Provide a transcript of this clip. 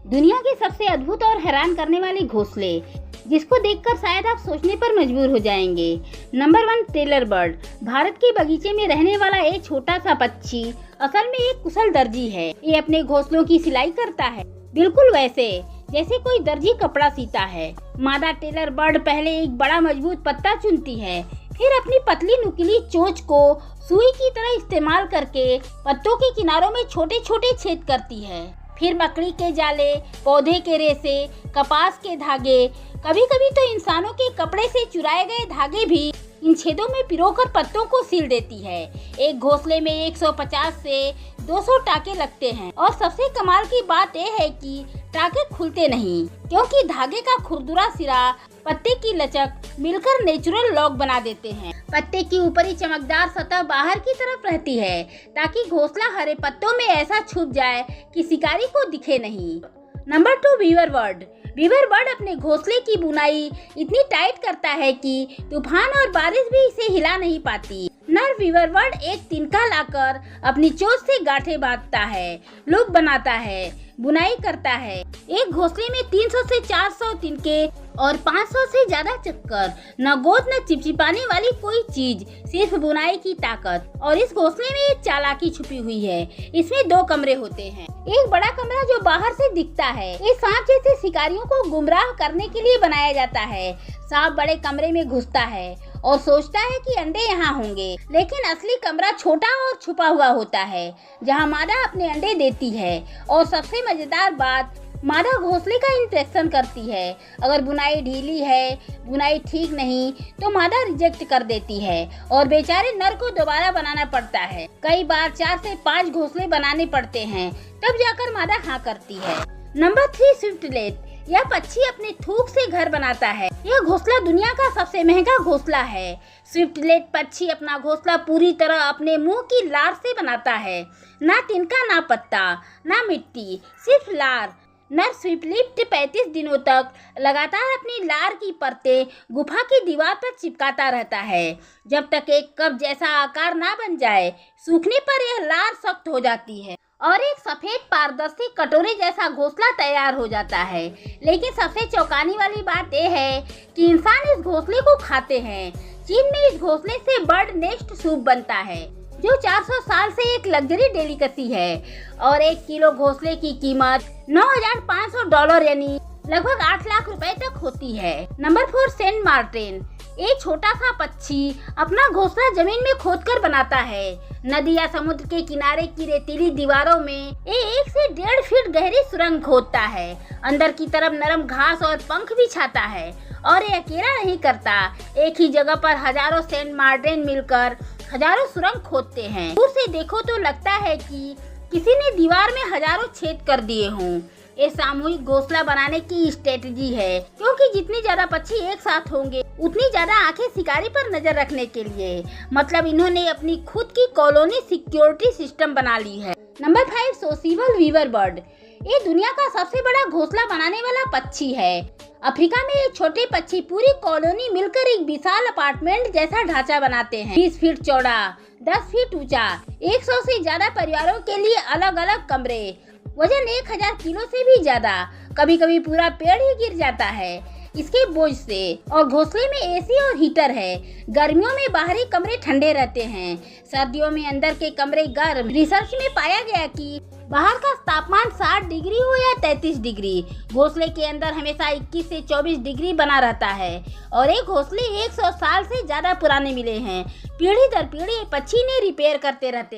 दुनिया के सबसे अद्भुत और हैरान करने वाले घोंसले, जिसको देखकर शायद आप सोचने पर मजबूर हो जाएंगे। Number 1, tailor bird. भारत के बगीचे में रहने वाला एक छोटा सा पक्षी असल में एक कुशल दर्जी है। ये अपने घोंसलों की सिलाई करता है, बिल्कुल वैसे जैसे कोई दर्जी कपड़ा सीता है। मादा टेलर बर्ड पहले एक बड़ा मजबूत पत्ता चुनती है, फिर अपनी पतली नुकीली चोंच को सुई की तरह इस्तेमाल करके पत्तों के किनारों में छोटे छोटे छेद करती है। फिर मकड़ी के जाले, पौधे के रेशे, कपास के धागे, कभी कभी तो इंसानों के कपड़े से चुराए गए धागे भी इन छेदों में पिरोकर पत्तों को सील देती है। एक घोंसले में 150 से 200 टाके लगते हैं और सबसे कमाल की बात यह है कि टाके खुलते नहीं, क्योंकि धागे का खुरदुरा सिरा पत्ते की लचक मिलकर नेचुरल लॉक बना देते हैं। पत्ते की ऊपरी चमकदार सतह बाहर की तरफ रहती है, ताकि घोंसला हरे पत्तों में ऐसा छुप जाए कि शिकारी को दिखे नहीं। Number 2, weaver bird. Weaver bird अपने घोंसले की बुनाई इतनी टाइट करता है कि तूफान और बारिश भी इसे हिला नहीं पाती। नर वीवर बर्ड एक तिनका लाकर अपनी चोंच से गांठें बांधता है, लूप बनाता है, बुनाई करता है। एक घोंसले में 300 से 400 तिनके और 500 से ज्यादा चक्कर। न गोद न चिपचिपाने वाली कोई चीज, सिर्फ बुनाई की ताकत। और इस घोंसले में एक चालाकी छुपी हुई है। इसमें 2 कमरे होते हैं। एक बड़ा कमरा जो बाहर से दिखता है, ये सांप जैसे शिकारियों को गुमराह करने के लिए बनाया जाता है। सांप बड़े कमरे में घुसता है और सोचता है कि अंडे यहाँ होंगे, लेकिन असली कमरा छोटा और छुपा हुआ होता है, जहाँ मादा अपने अंडे देती है। और सबसे मजेदार बात, मादा घोंसले का इंस्पेक्शन करती है। अगर बुनाई ढीली है, बुनाई ठीक नहीं, तो मादा रिजेक्ट कर देती है और बेचारे नर को दोबारा बनाना पड़ता है। कई बार 4 से 5 घोंसले बनाने पड़ते हैं, तब जाकर मादा हाँ करती है। Number 3, swiftlet. यह पक्षी अपने थूक से घर बनाता है। यह घोंसला दुनिया का सबसे महंगा घोंसला है। स्विफ्टलेट पक्षी अपना घोंसला पूरी तरह अपने मुंह की लार से बनाता है। ना तिनका, ना पत्ता, ना मिट्टी, सिर्फ लार। नर स्विफ्टलेट 35 दिनों तक लगातार अपनी लार की परतें गुफा की दीवार पर चिपकाता रहता है, जब तक एक कप जैसा आकार ना बन जाए। सूखने पर यह लार सख्त हो जाती है और एक सफेद पारदर्शी कटोरे जैसा घोंसला तैयार हो जाता है। लेकिन सबसे चौंकाने वाली बात यह है कि इंसान इस घोंसले को खाते हैं। चीन में इस घोंसले से बर्ड नेस्ट सूप बनता है, जो 400 साल से एक लग्जरी डेलिकेसी है। और 1 किलो घोंसले की कीमत $9,500 यानी लगभग 8 लाख रुपए तक होती है। Number 4, Saint Martin. एक छोटा सा पक्षी अपना घोंसला जमीन में खोदकर बनाता है। नदी या समुद्र के किनारे की रेतीली दीवारों में 1 से 1.5 फीट गहरी सुरंग खोदता है। अंदर की तरफ नरम घास और पंख बिछाता है। और ये अकेला नहीं करता, एक ही जगह पर हजारों सेंट मार्टिन मिलकर हजारों सुरंग खोदते हैं। दूर से देखो तो लगता है कि किसी ने दीवार में हजारों छेद कर दिए हों। ये सामूहिक घोंसला बनाने की स्ट्रेटजी है, क्योंकि जितनी ज्यादा पक्षी एक साथ होंगे, उतनी ज्यादा आंखें शिकारी पर नजर रखने के लिए। मतलब इन्होंने अपनी खुद की कॉलोनी सिक्योरिटी सिस्टम बना ली है। Number 5, sociable weaver bird. ये दुनिया का सबसे बड़ा घोंसला बनाने वाला पक्षी है। अफ्रीका में एक छोटे पक्षी पूरी कॉलोनी मिलकर एक विशाल अपार्टमेंट जैसा ढांचा बनाते हैं। 20 फीट चौड़ा, 10 फीट ऊंचा, 100 से ज्यादा परिवारों के लिए अलग अलग कमरे, वजन 1000 किलो से भी ज्यादा। कभी कभी पूरा पेड़ ही गिर जाता है इसके बोझ से। और घोंसले में एसी और हीटर है। गर्मियों में बाहरी कमरे ठंडे रहते हैं, सर्दियों में अंदर के कमरे गर्म। रिसर्च में पाया गया कि बाहर का तापमान 60 डिग्री हो या 33 डिग्री, घोंसले के अंदर हमेशा 21 से 24 डिग्री बना रहता है। और एक घोंसले 100 साल से ज्यादा पुराने मिले हैं। पीढ़ी दर पीढ़ी पक्षी ने रिपेयर करते रहते।